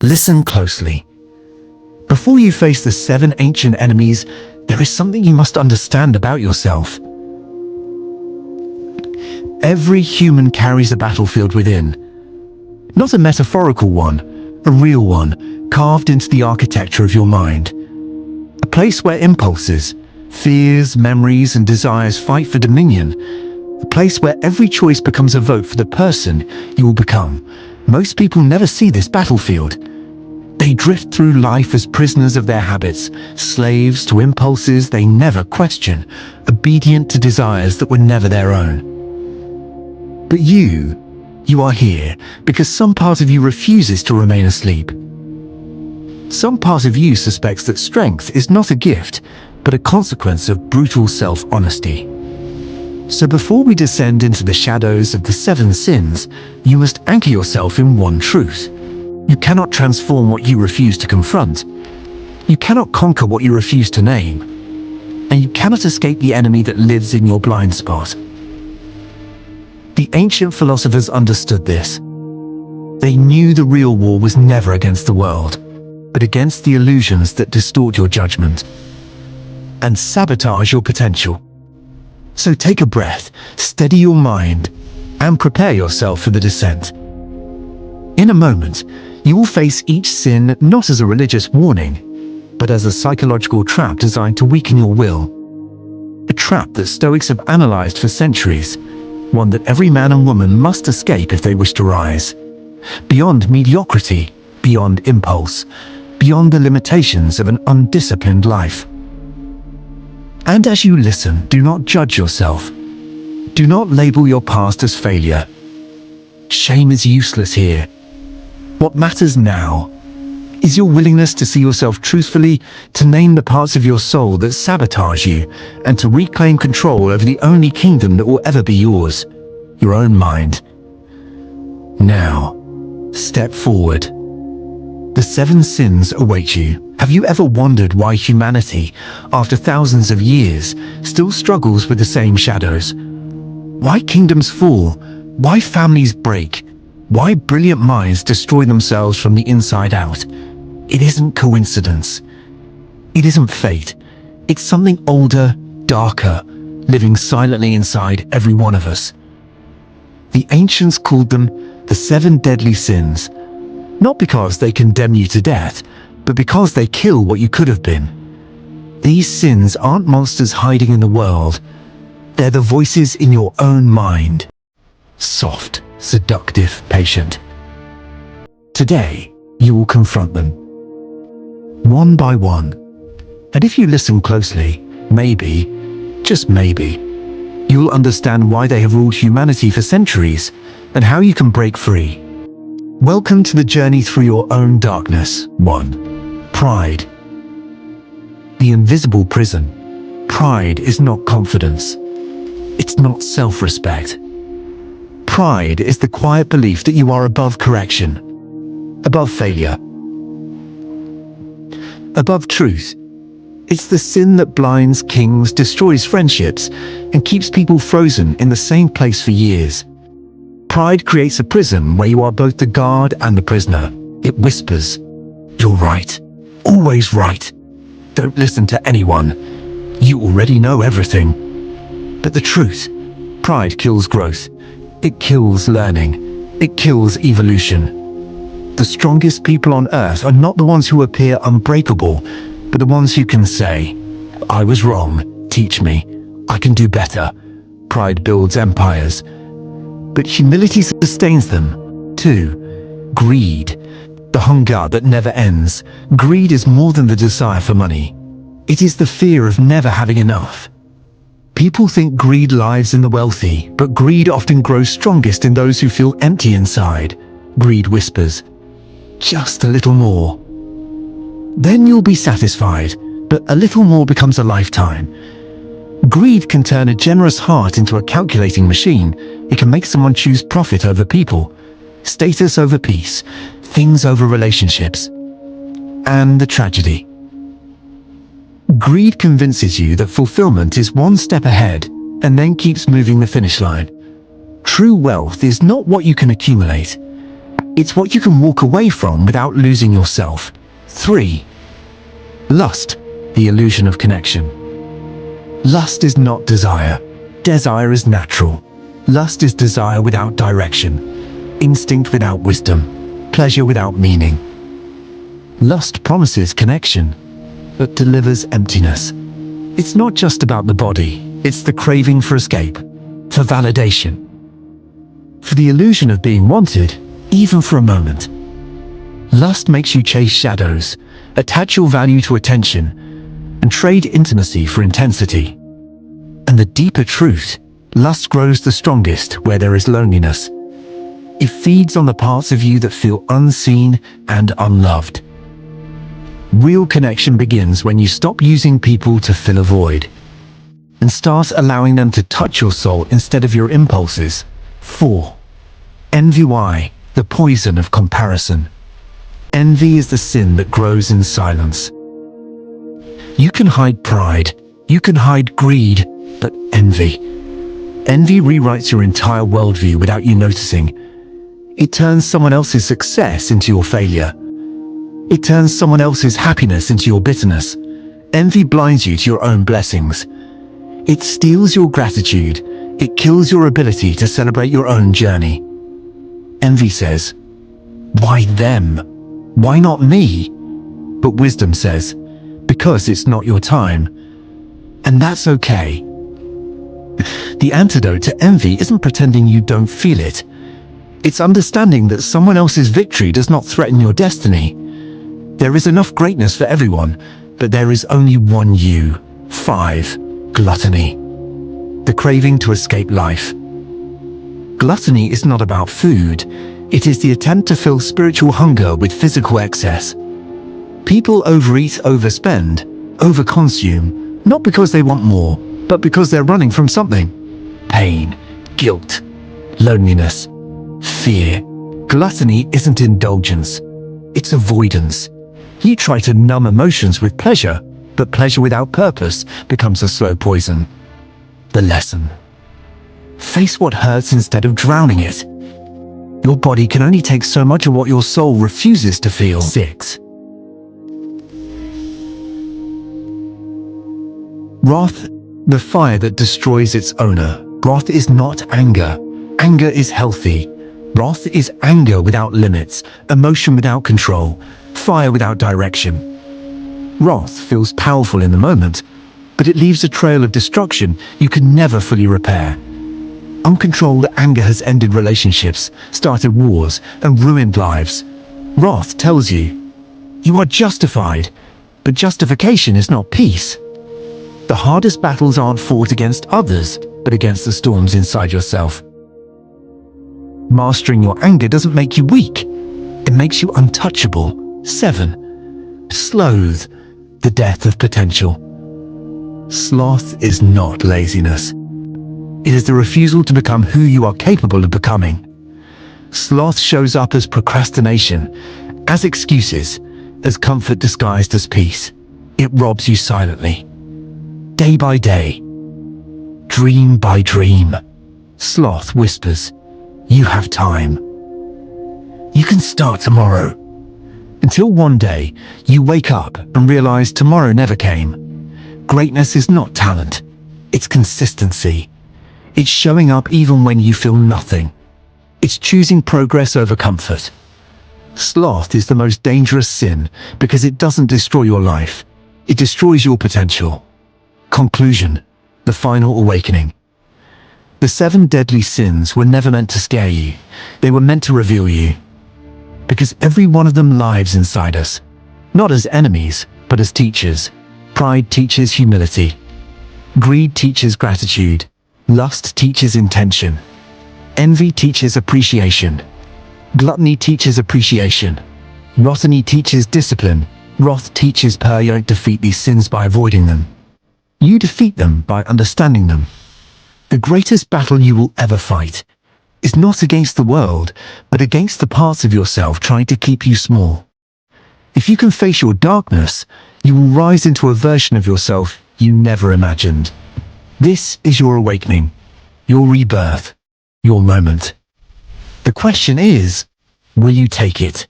Listen closely. Before you face the 7 ancient enemies, there is something you must understand about yourself. Every human carries a battlefield within. Not a metaphorical one, a real one, carved into the architecture of your mind. A place where impulses, fears, memories, and desires fight for dominion. A place where every choice becomes a vote for the person you will become. Most people never see this battlefield. They drift through life as prisoners of their habits, slaves to impulses they never question, obedient to desires that were never their own. But you are here because some part of you refuses to remain asleep. Some part of you suspects that strength is not a gift, but a consequence of brutal self-honesty. So before we descend into the shadows of the 7 sins, you must anchor yourself in one truth. You cannot transform what you refuse to confront. You cannot conquer what you refuse to name. And you cannot escape the enemy that lives in your blind spot. The ancient philosophers understood this. They knew the real war was never against the world, but against the illusions that distort your judgment and sabotage your potential. So take a breath, steady your mind, and prepare yourself for the descent. In a moment, you will face each sin not as a religious warning, but as a psychological trap designed to weaken your will. A trap that Stoics have analyzed for centuries, one that every man and woman must escape if they wish to rise. Beyond mediocrity, beyond impulse, beyond the limitations of an undisciplined life. And as you listen, do not judge yourself. Do not label your past as failure. Shame is useless here. What matters now is your willingness to see yourself truthfully, to name the parts of your soul that sabotage you, and to reclaim control over the only kingdom that will ever be yours, your own mind. Now, step forward. The 7 sins await you. Have you ever wondered why humanity, after thousands of years, still struggles with the same shadows? Why kingdoms fall? Why families break? Why brilliant minds destroy themselves from the inside out? It isn't coincidence. It isn't fate. It's something older, darker, living silently inside every one of us. The ancients called them the 7 deadly sins, not because they condemn you to death, but because they kill what you could have been. These sins aren't monsters hiding in the world. They're the voices in your own mind. Soft, seductive, patient. Today, you will confront them, one by one. And if you listen closely, maybe, just maybe, you will understand why they have ruled humanity for centuries and how you can break free. Welcome to the journey through your own darkness. 1. Pride. The invisible prison. Pride is not confidence. It's not self-respect. Pride is the quiet belief that you are above correction, above failure, above truth. It's the sin that blinds kings, destroys friendships, and keeps people frozen in the same place for years. Pride creates a prison where you are both the guard and the prisoner. It whispers, "You're right, always right. Don't listen to anyone. You already know everything." But the truth, pride kills growth. It kills learning. It kills evolution. The strongest people on earth are not the ones who appear unbreakable, but the ones who can say, "I was wrong, teach me, I can do better." Pride builds empires, but humility sustains them. 2. Greed. The hunger that never ends. Greed is more than the desire for money. It is the fear of never having enough. People think greed lives in the wealthy, but greed often grows strongest in those who feel empty inside. Greed whispers, "Just a little more." Then you'll be satisfied, but a little more becomes a lifetime. Greed can turn a generous heart into a calculating machine. It can make someone choose profit over people, status over peace, things over relationships. And the tragedy. Greed convinces you that fulfillment is one step ahead and then keeps moving the finish line. True wealth is not what you can accumulate. It's what you can walk away from without losing yourself. 3. Lust, the illusion of connection. Lust is not desire. Desire is natural. Lust is desire without direction, instinct without wisdom, pleasure without meaning. Lust promises connection, but delivers emptiness. It's not just about the body, it's the craving for escape, for validation, for the illusion of being wanted, even for a moment. Lust makes you chase shadows, attach your value to attention, and trade intimacy for intensity. And the deeper truth, lust grows the strongest where there is loneliness. It feeds on the parts of you that feel unseen and unloved. Real connection begins when you stop using people to fill a void and start allowing them to touch your soul instead of your impulses. 4. Envy, the poison of comparison. Envy is the sin that grows in silence. You can hide pride, you can hide greed, but envy rewrites your entire worldview without you noticing. It turns someone else's success into your failure. It turns someone else's happiness into your bitterness. Envy blinds you to your own blessings. It steals your gratitude. It kills your ability to celebrate your own journey. Envy says, "Why them? Why not me?" But wisdom says, "Because it's not your time." And that's okay. The antidote to envy isn't pretending you don't feel it. It's understanding that someone else's victory does not threaten your destiny. There is enough greatness for everyone, but there is only one you. 5. Gluttony, the craving to escape life. Gluttony is not about food. It is the attempt to fill spiritual hunger with physical excess. People overeat, overspend, overconsume, not because they want more, but because they're running from something. Pain, guilt, loneliness, fear. Gluttony isn't indulgence. It's avoidance. You try to numb emotions with pleasure, but pleasure without purpose becomes a slow poison. The lesson: face what hurts instead of drowning it. Your body can only take so much of what your soul refuses to feel. 6. Wrath, the fire that destroys its owner. Wrath is not anger. Anger is healthy. Wrath is anger without limits, emotion without control, fire without direction. Wrath feels powerful in the moment, but it leaves a trail of destruction you can never fully repair. Uncontrolled anger has ended relationships, started wars, and ruined lives. Wrath tells you, you are justified, but justification is not peace. The hardest battles aren't fought against others, but against the storms inside yourself. Mastering your anger doesn't make you weak. It makes you untouchable. 7. Sloth, the death of potential. Sloth is not laziness. It is the refusal to become who you are capable of becoming. Sloth shows up as procrastination, as excuses, as comfort disguised as peace. It robs you silently. Day by day, dream by dream. Sloth whispers, you have time. You can start tomorrow. Until one day, you wake up and realize tomorrow never came. Greatness is not talent. It's consistency. It's showing up even when you feel nothing. It's choosing progress over comfort. Sloth is the most dangerous sin because it doesn't destroy your life. It destroys your potential. Conclusion: the final awakening. The 7 deadly sins were never meant to scare you. They were meant to reveal you. Because every one of them lives inside us. Not as enemies, but as teachers. Pride teaches humility. Greed teaches gratitude. Lust teaches intention. Envy teaches appreciation. Gluttony teaches appreciation. Gluttony teaches discipline. Wrath teaches power. You don't defeat these sins by avoiding them. You defeat them by understanding them. The greatest battle you will ever fight is not against the world, but against the parts of yourself trying to keep you small. If you can face your darkness, you will rise into a version of yourself you never imagined. This is your awakening, your rebirth, your moment. The question is, Will you take it?